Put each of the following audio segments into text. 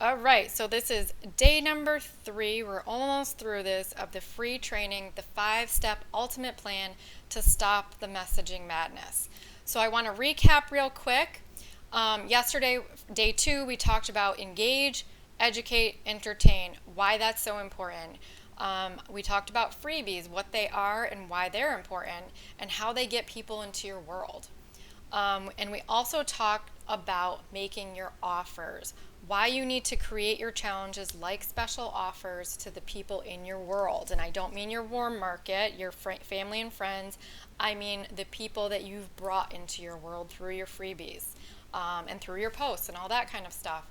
All right, so this is day number 3. We're almost through this of the free training, the 5-step ultimate plan to stop the messaging madness. So I want to recap real quick. Yesterday, day 2, we talked about engage, educate, entertain, why that's so important. We talked about freebies, what they are and why they're important, and how they get people into your world. And we also talked about making your offers, why you need to create your challenges like special offers to the people in your world. And I don't mean your warm market, your family and friends. I mean the people that you've brought into your world through your freebies and through your posts and all that kind of stuff.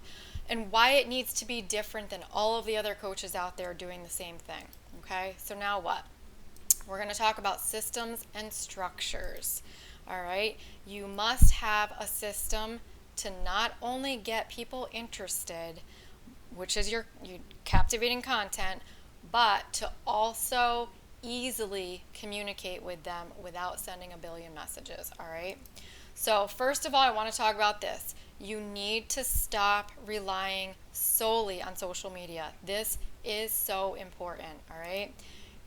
And why it needs to be different than all of the other coaches out there doing the same thing. Okay, so now what? We're going to talk about systems and structures. All right, you must have a system to not only get people interested, which is your captivating content, but to also easily communicate with them without sending a billion messages. All right, so first of all, I want to talk about this. You need to stop relying solely on social media. This is so important. All right,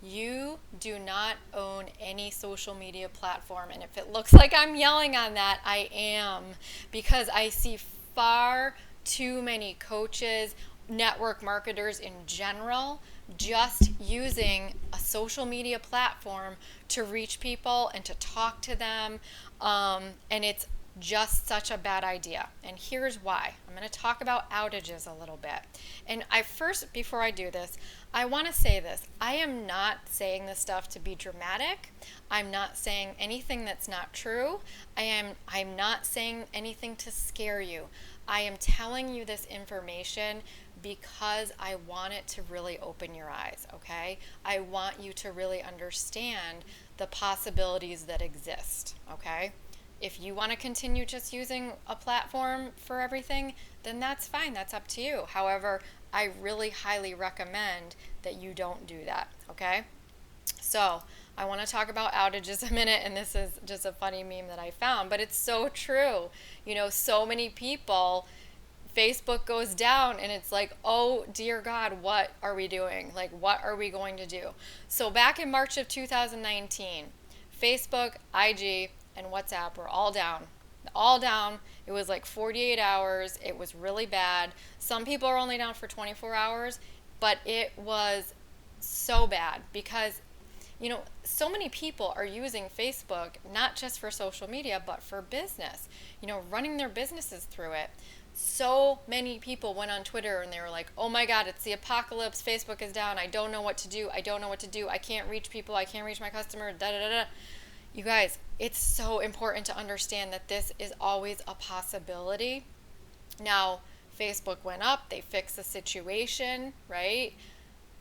you do not own any social media platform. And if it looks like I'm yelling on that, I am, because I see far too many coaches, network marketers in general, just using a social media platform to reach people and to talk to them. And it's just such a bad idea. And here's why. I'm going to talk about outages a little bit. And before I do this, I want to say this. I am not saying this stuff to be dramatic. I'm not saying anything that's not true. I'm not saying anything to scare you. I am telling you this information because I want it to really open your eyes, okay? I want you to really understand the possibilities that exist, okay? If you want to continue just using a platform for everything, then that's fine. That's up to you. However, I really highly recommend that you don't do that, okay? So I want to talk about outages a minute, and this is just a funny meme that I found, but it's so true. You know, so many people, Facebook goes down and it's like, oh dear God, what are we doing? Like, what are we going to do? So back in March of 2019, Facebook, IG, and WhatsApp were all down. All down. It was like 48 hours. It was really bad. Some people are only down for 24 hours, but it was so bad because, you know, so many people are using Facebook not just for social media, but for business, you know, running their businesses through it. So many people went on Twitter and they were like, oh my God, it's the apocalypse. Facebook is down. I don't know what to do. I don't know what to do. I can't reach people. I can't reach my customer. Da da da da. You guys, it's so important to understand that this is always a possibility. Now, Facebook went up, they fixed the situation, right?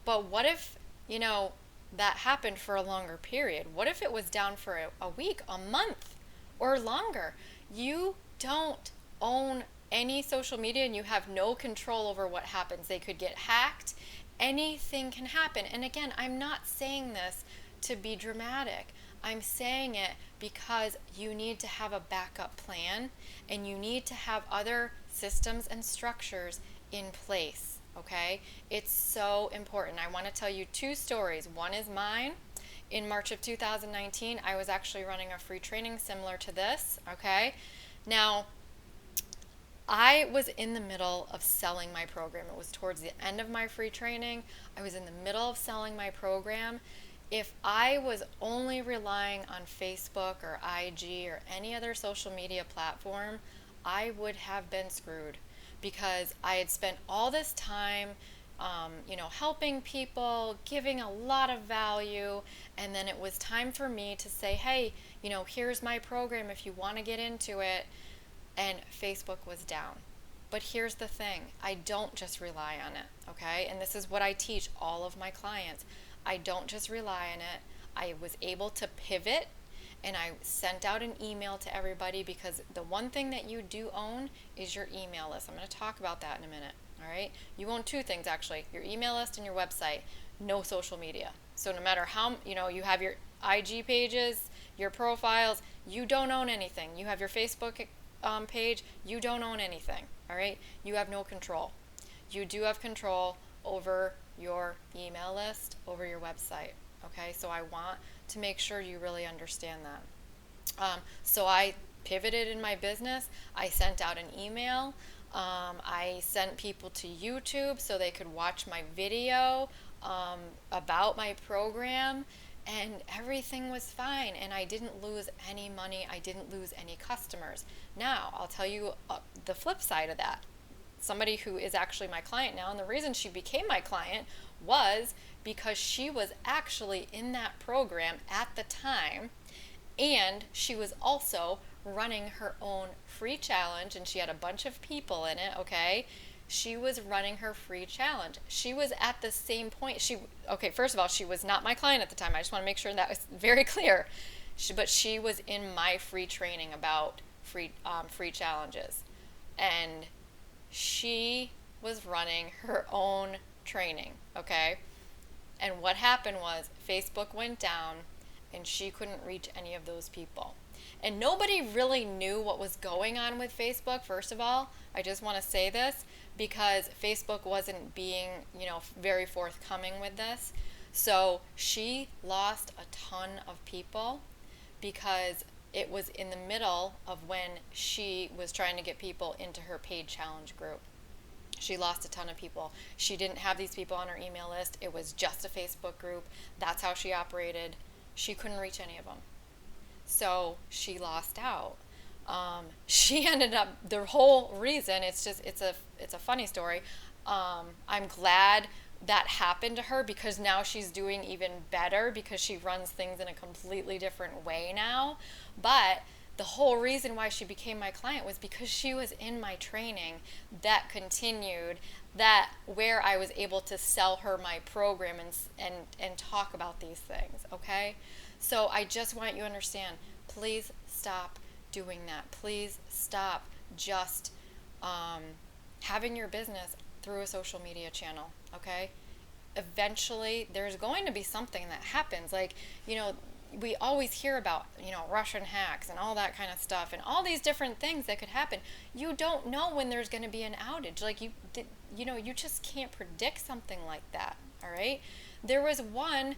But what if, you know, that happened for a longer period? What if it was down for a week, a month, or longer? You don't own any social media and you have no control over what happens. They could get hacked. Anything can happen. And again, I'm not saying this to be dramatic. I'm saying it because you need to have a backup plan and you need to have other systems and structures in place, okay? It's so important. I want to tell you 2 stories. One is mine. In March of 2019, I was actually running a free training similar to this, okay? Now, I was in the middle of selling my program. It was towards the end of my free training. I was in the middle of selling my program. If I was only relying on Facebook or IG or any other social media platform, I would have been screwed because I had spent all this time, helping people, giving a lot of value, and then it was time for me to say, hey, here's my program if you want to get into it, and Facebook was down. But here's the thing, I don't just rely on it, okay? And this is what I teach all of my clients. I don't just rely on it. I was able to pivot and I sent out an email to everybody because the one thing that you do own is your email list. I'm going to talk about that in a minute, all right? You own 2 things actually, your email list and your website, no social media. So no matter how, you have your IG pages, your profiles, you don't own anything. You have your Facebook page, you don't own anything, all right? You have no control. you do have control over your email list, over your website. Okay, so I want to make sure you really understand that. So I pivoted in my business. I sent out an email. I sent people to YouTube so they could watch my video about my program, and everything was fine. And I didn't lose any money. I didn't lose any customers. Now, I'll tell you the flip side of that. Somebody who is actually my client now, and the reason she became my client was because she was actually in that program at the time, and she was also running her own free challenge, and she had a bunch of people in it, okay? She was running her free challenge. She was at the same point. Okay, first of all, she was not my client at the time. I just want to make sure that was very clear. But she was in my free training about free challenges. And she was running her own training, okay? And what happened was Facebook went down and she couldn't reach any of those people. And nobody really knew what was going on with Facebook, first of all. I just want to say this because Facebook wasn't being, very forthcoming with this. So she lost a ton of people because it was in the middle of when she was trying to get people into her paid challenge group. She lost a ton of people. She didn't have these people on her email list. It was just a Facebook group. That's how she operated. She couldn't reach any of them. So she lost out. She ended up, the whole reason, it's a funny story. I'm glad that happened to her because now she's doing even better because she runs things in a completely different way now. But the whole reason why she became my client was because she was in my training that continued, that where I was able to sell her my program and talk about these things, okay? So I just want you to understand, please stop doing that. Please stop just having your business through a social media channel, okay? Eventually, there's going to be something that happens. Like, we always hear about, Russian hacks and all that kind of stuff and all these different things that could happen. You don't know when there's going to be an outage. Like, you just can't predict something like that, all right? There was one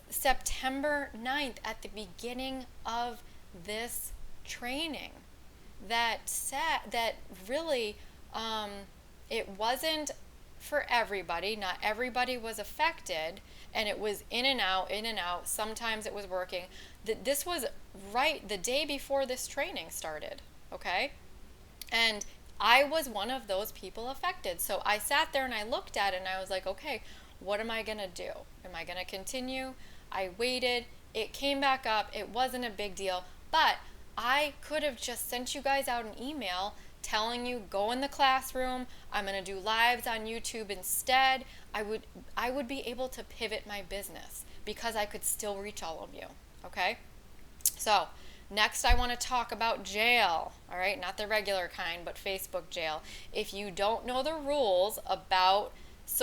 September 9th at the beginning of this training that really it wasn't for everybody. Not everybody was affected, and it was in and out. Sometimes it was working. This was right the day before this training started, okay? And I was one of those people affected. So I sat there and I looked at it and I was like, okay, what am I going to do? Am I going to continue? I waited. It came back up. It wasn't a big deal. But I could have just sent you guys out an email telling you, go in the classroom. I'm going to do lives on YouTube instead. I would be able to pivot my business because I could still reach all of you. Okay? So next I want to talk about jail. All right? Not the regular kind, but Facebook jail. If you don't know the rules about,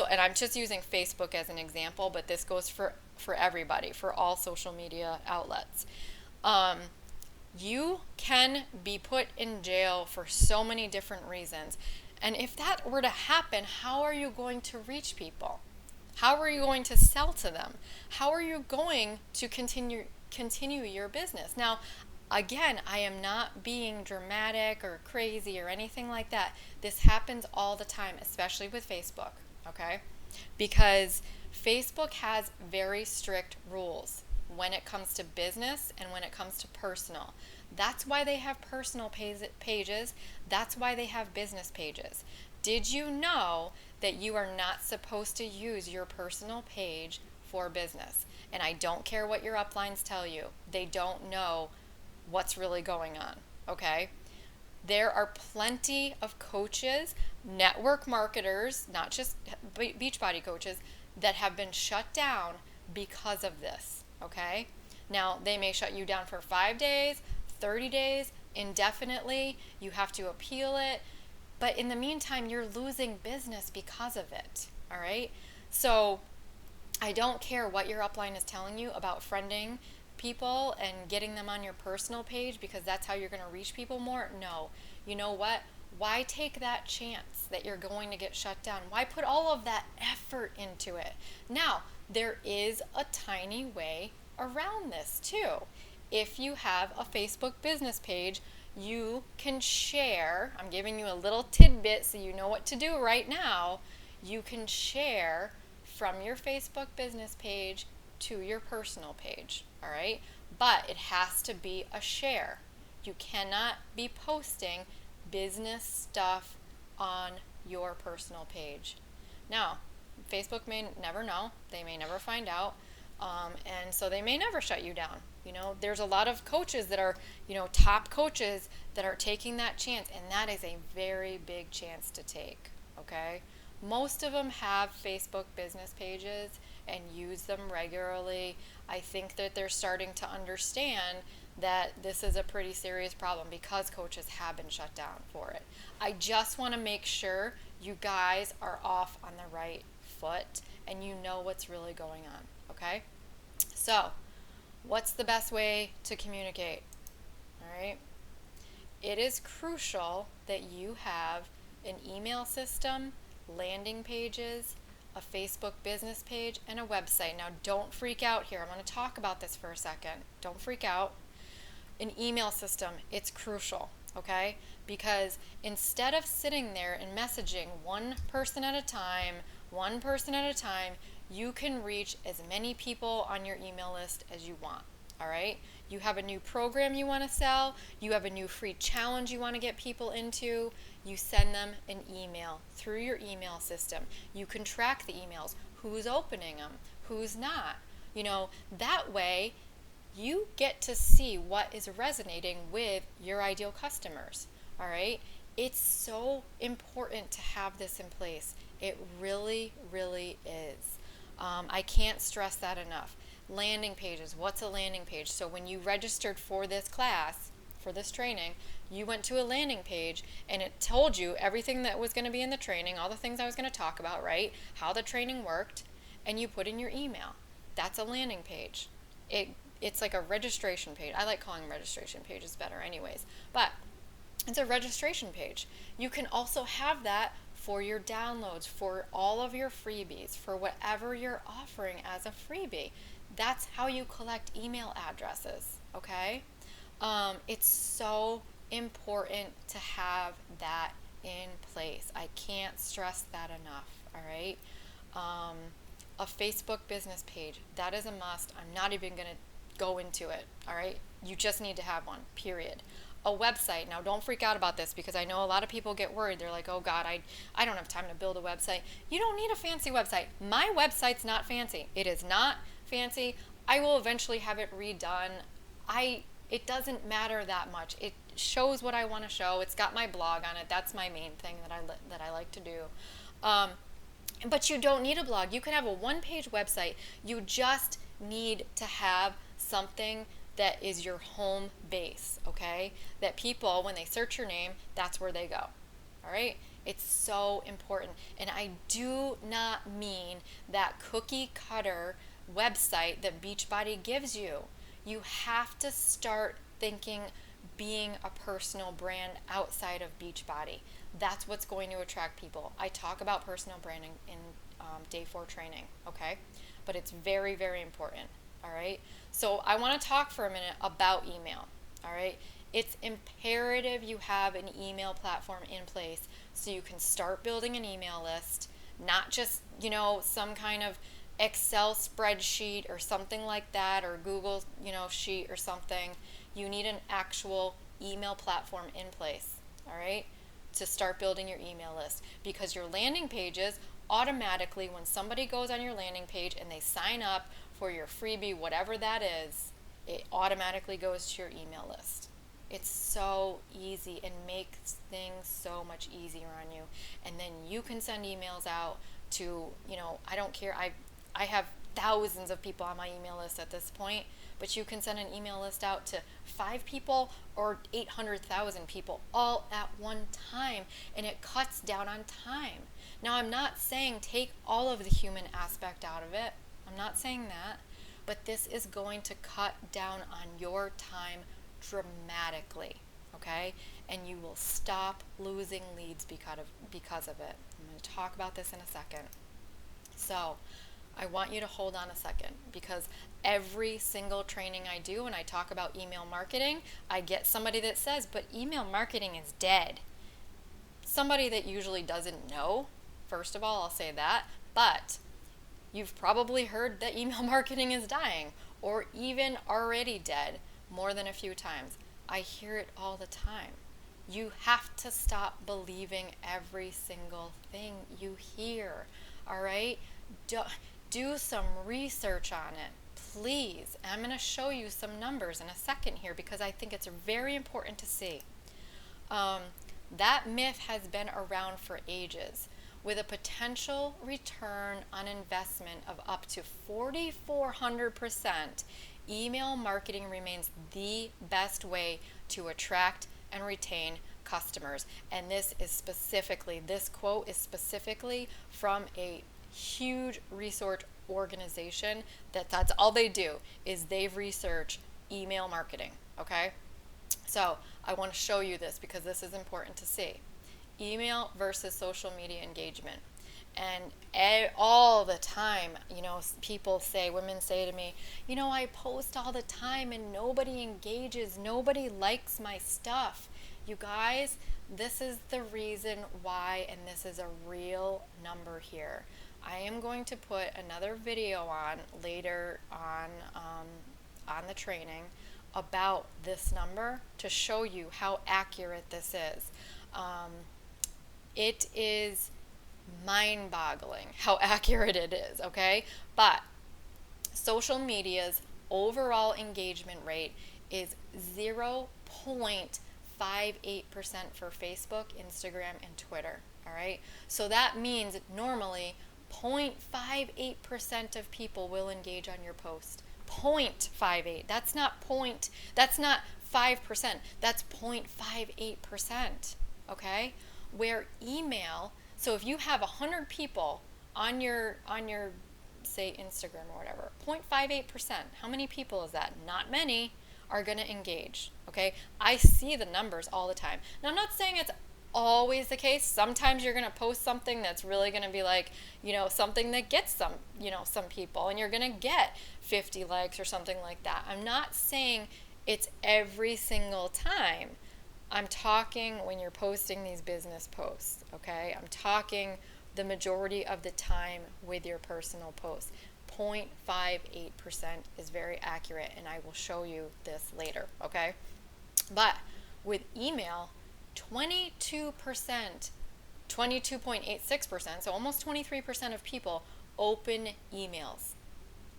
and I'm just using Facebook as an example, but this goes for everybody, for all social media outlets. You can be put in jail for so many different reasons. And if that were to happen, how are you going to reach people? How are you going to sell to them? How are you going to continue your business? Now, again, I am not being dramatic or crazy or anything like that. This happens all the time, especially with Facebook, okay? Because Facebook has very strict rules when it comes to business and when it comes to personal. That's why they have personal pages. That's why they have business pages. Did you know that you are not supposed to use your personal page for business? And I don't care what your uplines tell you. They don't know what's really going on, okay? There are plenty of coaches, network marketers, not just Beachbody coaches, that have been shut down because of this, okay? Now, they may shut you down for 5 days, 30 days, indefinitely. You have to appeal it. But in the meantime, you're losing business because of it, all right? So I don't care what your upline is telling you about friending people and getting them on your personal page because that's how you're going to reach people more. No. You know what? Why take that chance that you're going to get shut down? Why put all of that effort into it? Now, there is a tiny way around this too. If you have a Facebook business page, you can share. I'm giving you a little tidbit so you know what to do right now. You can share from your Facebook business page to your personal page, all right? But it has to be a share. You cannot be posting business stuff on your personal page. Now, Facebook may never know. They may never find out. And so they may never shut you down. There's a lot of coaches that are, top coaches that are taking that chance, and that is a very big chance to take, okay? Most of them have Facebook business pages and use them regularly. I think that they're starting to understand that this is a pretty serious problem because coaches have been shut down for it. I just want to make sure you guys are off on the right foot and you know what's really going on, okay? So, what's the best way to communicate? All right? It is crucial that you have an email system, landing pages, a Facebook business page, and a website. Now, don't freak out here. I'm going to talk about this for a second. Don't freak out. An email system, it's crucial, okay? Because instead of sitting there and messaging one person at a time, you can reach as many people on your email list as you want, all right? You have a new program you want to sell, you have a new free challenge you want to get people into, you send them an email through your email system. You can track the emails, who's opening them, who's not. That way you get to see what is resonating with your ideal customers, all right? It's so important to have this in place. It really, really is. I can't stress that enough. Landing pages. What's a landing page? So when you registered for this class, for this training, you went to a landing page and it told you everything that was going to be in the training, all the things I was going to talk about, right? How the training worked, and you put in your email. That's a landing page. It's like a registration page. I like calling registration pages better anyways, but it's a registration page. You can also have that for your downloads, for all of your freebies, for whatever you're offering as a freebie. That's how you collect email addresses, okay? It's so important to have that in place. I can't stress that enough, all right? A Facebook business page, that is a must. I'm not even going to go into it, all right? You just need to have one, period. A website. Now, don't freak out about this because I know a lot of people get worried. They're like, oh God, I don't have time to build a website. You don't need a fancy website. My website's not fancy. It is not fancy. I will eventually have it redone. It doesn't matter that much. It shows what I want to show. It's got my blog on it. That's my main thing that I like to do. But you don't need a blog. You can have a one-page website. You just need to have something that is your home base, okay? That people, when they search your name, that's where they go, all right? It's so important. And I do not mean that cookie cutter website that Beachbody gives you. You have to start thinking being a personal brand outside of Beachbody. That's what's going to attract people. I talk about personal branding in day 4 training, okay? But it's very, very important, all right? So I want to talk for a minute about email, all right? It's imperative you have an email platform in place so you can start building an email list, not just, some kind of Excel spreadsheet or something like that, or Google, sheet or something. You need an actual email platform in place, all right, to start building your email list, because your landing pages automatically, when somebody goes on your landing page and they sign up for your freebie, whatever that is, it automatically goes to your email list. It's so easy and makes things so much easier on you. And then you can send emails out to, I don't care. I have thousands of people on my email list at this point, but you can send an email list out to 5 people or 800,000 people all at one time, and it cuts down on time. Now, I'm not saying take all of the human aspect out of it. I'm not saying that, but this is going to cut down on your time dramatically, okay? And you will stop losing leads because of it. I'm going to talk about this in a second. So I want you to hold on a second, because every single training I do when I talk about email marketing, I get somebody that says, but email marketing is dead. Somebody that usually doesn't know, first of all, I'll say that, but you've probably heard that email marketing is dying or even already dead more than a few times. I hear it all the time. You have to stop believing every single thing you hear, all right? Do some research on it, please. And I'm going to show you some numbers in a second here, because I think it's very important to see. That myth has been around for ages, with a potential return on investment of up to 4,400%. Email marketing remains the best way to attract and retain customers. And this quote is specifically from a huge research organization that's all they do is they've researched email marketing, okay? So I want to show you this because this is important to see. Email versus social media engagement. And all the time, women say to me, I post all the time and nobody engages, nobody likes my stuff. You guys, this is the reason why, and this is a real number here. I am going to put another video on later on the training about this number to show you how accurate this is. It is mind-boggling how accurate it is, okay? But social media's overall engagement rate is 0.58% for Facebook, Instagram, and Twitter, all right? So that means normally 0.58% of people will engage on your post. 0.58. That's not 5%. That's 0.58%, okay? Where email, so if you have 100 people on your say Instagram or whatever, 0.58%, how many people is that? Not many are going to engage, okay? I see the numbers all the time. Now, I'm not saying it's always the case. Sometimes you're going to post something that's really going to be like, something that gets some people, and you're going to get 50 likes or something like that. I'm not saying it's every single time. I'm talking when you're posting these business posts, okay? I'm talking the majority of the time with your personal posts. 0.58% is very accurate, and I will show you this later, okay? But with email, 22%, 22.86%, so almost 23% of people open emails,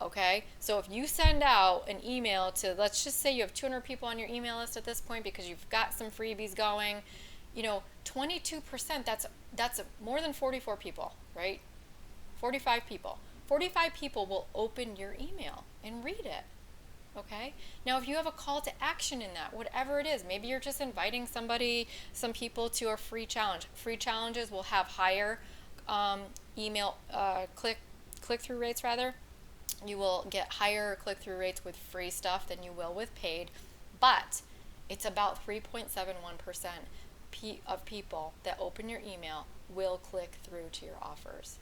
okay? So if you send out an email to, let's just say you have 200 people on your email list at this point because you've got some freebies going, 22%, that's more than 44 people, right? 45 people. 45 people will open your email and read it. Okay? Now, if you have a call to action in that, whatever it is, maybe you're just inviting some people to a free challenge. Free challenges will have higher email click-through rates, rather. You will get higher click-through rates with free stuff than you will with paid, but it's about 3.71% of people that open your email will click through to your offers.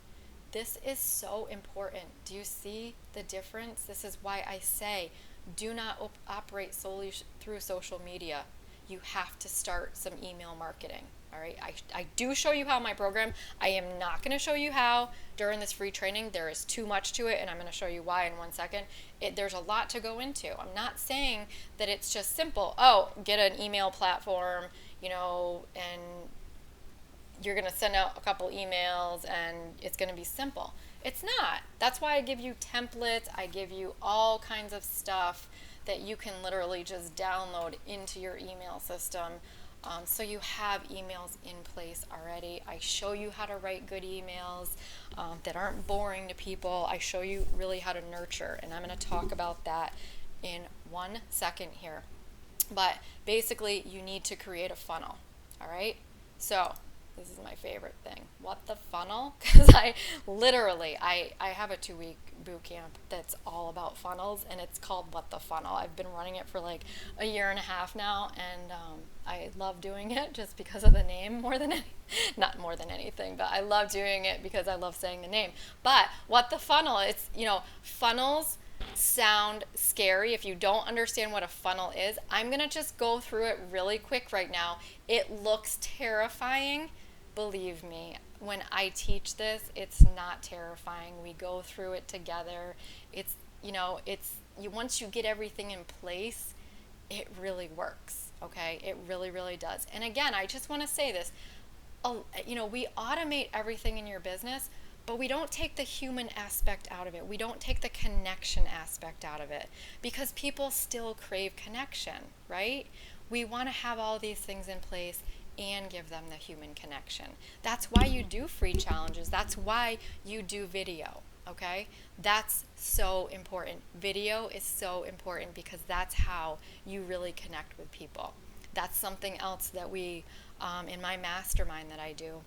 This is so important. Do you see the difference? This is why I say do not operate solely through social media. You have to start some email marketing. All right. I do show you how in my program. I am not going to show you how during this free training. There is too much to it, and I'm going to show you why in 1 second. There's a lot to go into. I'm not saying that it's just simple. Oh, get an email platform, and you're going to send out a couple emails and it's going to be simple. It's not. That's why I give you templates. I give you all kinds of stuff that you can literally just download into your email system. So you have emails in place already. I show you how to write good emails that aren't boring to people. I show you really how to nurture, and I'm going to talk about that in 1 second here. But basically, you need to create a funnel, all right? So this is my favorite thing. What the funnel? Because I have a 2-week boot camp that's all about funnels, and it's called What the Funnel. I've been running it for like a year and a half now, and I love doing it just because of the name more than not more than anything, but I love doing it because I love saying the name. But what the funnel is, funnels sound scary. If you don't understand what a funnel is, I'm going to just go through it really quick right now. It looks terrifying. Believe me, when I teach this, it's not terrifying. We go through it together. It's, once you get everything in place, it really works, okay? It really, really does. And again, I just want to say this, we automate everything in your business, but we don't take the human aspect out of it. We don't take the connection aspect out of it because people still crave connection, right? We want to have all these things in place and give them the human connection. That's why you do free challenges. That's why you do video, okay? That's so important. Video is so important because that's how you really connect with people. That's something else that we, in my mastermind that I do,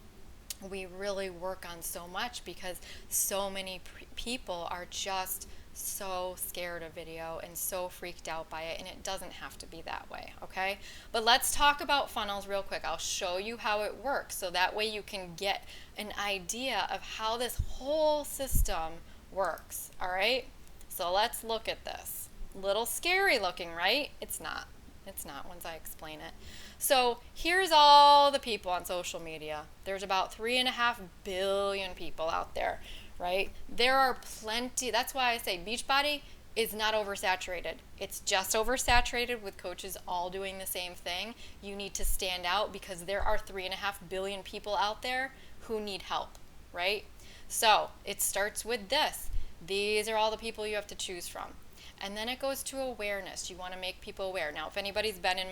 we really work on so much because so many people are just so scared of video and so freaked out by it, and it doesn't have to be that way, okay? But let's talk about funnels real quick. I'll show you how it works so that way you can get an idea of how this whole system works, all right? So let's look at this. Little scary looking, right? It's not. It's not once I explain it. So here's all the people on social media. There's about 3.5 billion people out there, right? There are plenty. That's why I say Beachbody is not oversaturated. It's just oversaturated with coaches all doing the same thing. You need to stand out because there are 3.5 billion people out there who need help, right? So it starts with this. These are all the people you have to choose from. And then it goes to awareness. You want to make people aware. Now, if anybody's been in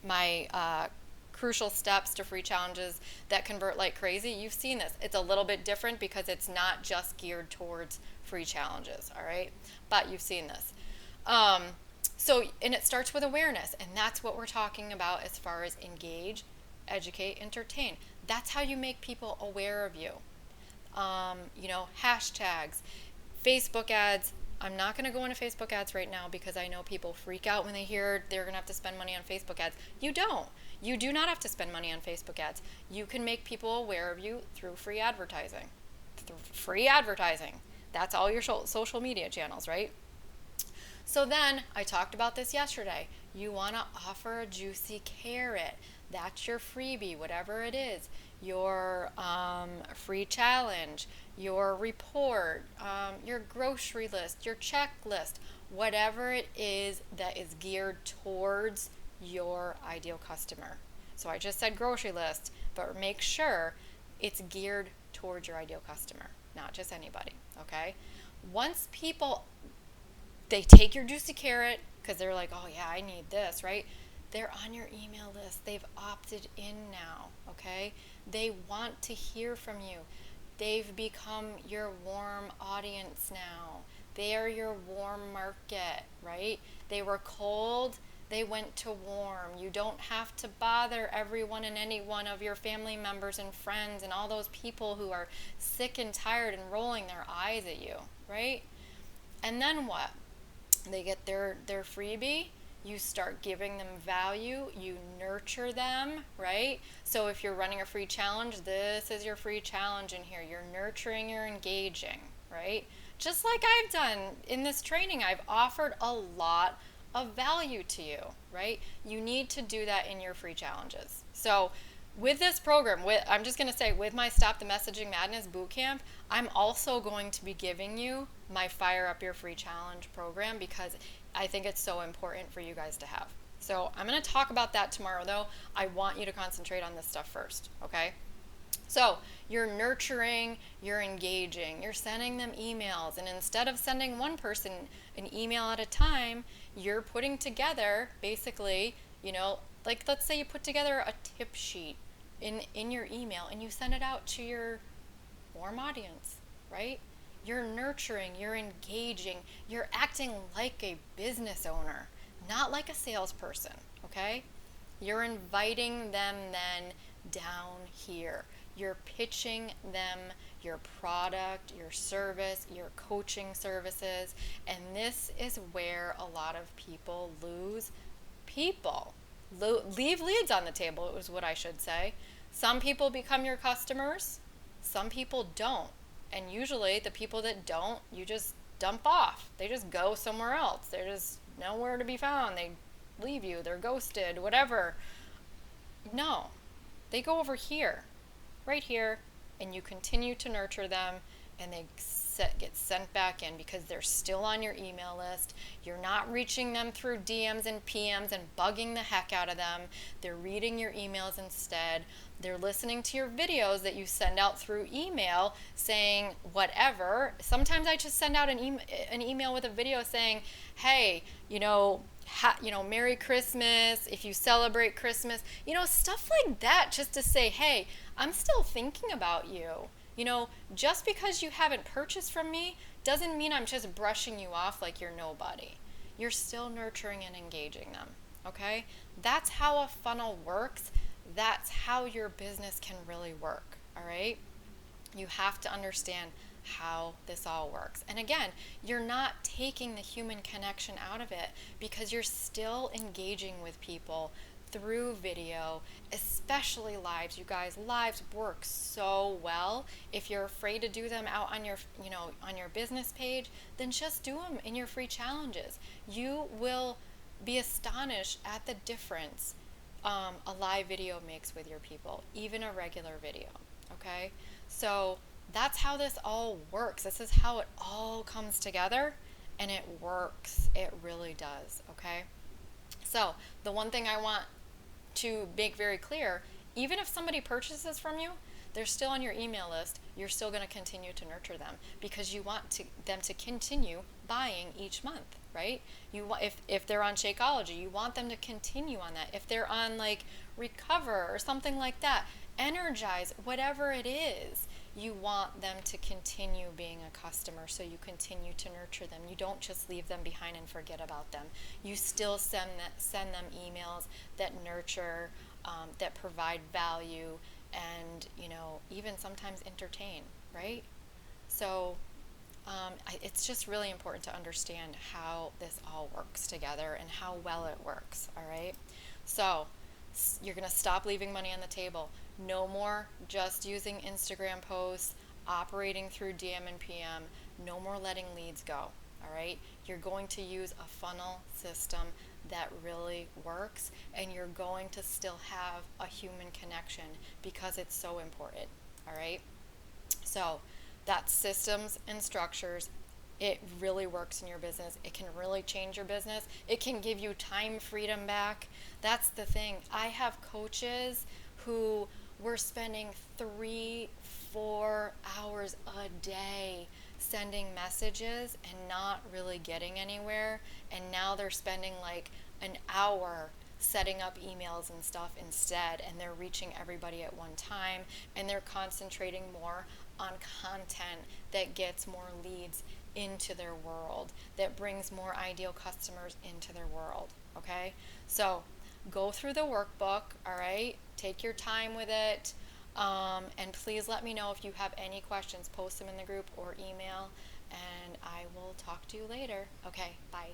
my crucial steps to free challenges that convert like crazy, you've seen this. It's a little bit different because it's not just geared towards free challenges, all right? But you've seen this. And it starts with awareness, and that's what we're talking about as far as engage, educate, entertain. That's how you make people aware of you. Hashtags, Facebook ads. I'm not going to go into Facebook ads right now because I know people freak out when they hear they're going to have to spend money on Facebook ads. You don't. You do not have to spend money on Facebook ads. You can make people aware of you through free advertising. That's all your social media channels, right? So then, I talked about this yesterday. You want to offer a juicy carrot. That's your freebie, whatever it is. Your free challenge, your report, your grocery list, your checklist, whatever it is that is geared towards your ideal customer. So I just said grocery list, but make sure it's geared towards your ideal customer, not just anybody, okay? Once people, they take your juicy carrot because they're like, oh yeah, I need this, right? They're on your email list. They've opted in now, okay? They want to hear from you. They've become your warm audience now. They are your warm market, right? They were cold, they went to warm. You don't have to bother everyone and any one of your family members and friends and all those people who are sick and tired and rolling their eyes at you, right? And then what? They get their freebie. You start giving them value, you nurture them, right? So if you're running a free challenge, this is your free challenge in here. You're nurturing, you're engaging, right? Just like I've done in this training, I've offered a lot of value to you, right? You need to do that in your free challenges. So with this program, I'm just going to say with my Stop the Messaging Madness bootcamp, I'm also going to be giving you my Fire Up Your Free Challenge program because I think it's so important for you guys to have. So I'm going to talk about that tomorrow, though. I want you to concentrate on this stuff first, okay? So you're nurturing, you're engaging, you're sending them emails, and instead of sending one person an email at a time, you're putting together basically, like let's say you put together a tip sheet in your email and you send it out to your warm audience, right? You're nurturing, you're engaging, you're acting like a business owner, not like a salesperson, okay? You're inviting them then down here. You're pitching them your product, your service, your coaching services, and this is where a lot of people lose people. Leave leads on the table is what I should say. Some people become your customers, some people don't. And usually the people that don't, you just dump off. They just go somewhere else. They're just nowhere to be found. They leave you, they're ghosted, whatever. No, they go over here, right here, and you continue to nurture them, and they get sent back in because they're still on your email list. You're not reaching them through DMs and PMs and bugging the heck out of them. They're reading your emails instead. They're listening to your videos that you send out through email saying whatever. Sometimes I just send out an email with a video saying, hey, Merry Christmas, if you celebrate Christmas, stuff like that, just to say, hey, I'm still thinking about you. Just because you haven't purchased from me doesn't mean I'm just brushing you off like you're nobody. You're still nurturing and engaging them, okay? That's how a funnel works. That's how your business can really work, all right? You have to understand how this all works. And again, you're not taking the human connection out of it because you're still engaging with people through video, especially lives. You guys, lives work so well. If you're afraid to do them out on your business page, then just do them in your free challenges. You will be astonished at the difference a live video makes with your people, even a regular video. Okay, so that's how this all works. This is how it all comes together, and it works. It really does. Okay, so the one thing I want to make very clear, even if somebody purchases from you, they're still on your email list. You're still going to continue to nurture them because you want them to continue buying each month, right? If they're on Shakeology, you want them to continue on that. If they're on like Recover or something like that, Energize, whatever it is, you want them to continue being a customer, so you continue to nurture them. You don't just leave them behind and forget about them. You still send them emails that nurture, that provide value, and even sometimes entertain, right? So it's just really important to understand how this all works together and how well it works, all right? So you're going to stop leaving money on the table. No more just using Instagram posts, operating through DM and PM. No more letting leads go, all right? You're going to use a funnel system that really works, and you're going to still have a human connection because it's so important, all right? So that's systems and structures. It really works in your business. It can really change your business. It can give you time freedom back. That's the thing. I have coaches who were spending 3-4 hours a day sending messages and not really getting anywhere. And now they're spending like an hour setting up emails and stuff instead, and they're reaching everybody at one time, and they're concentrating more on content that gets more leads into their world, that brings more ideal customers into their world, okay? So go through the workbook, all right? Take your time with it, and please let me know if you have any questions. Post them in the group or email, and I will talk to you later. Okay, bye.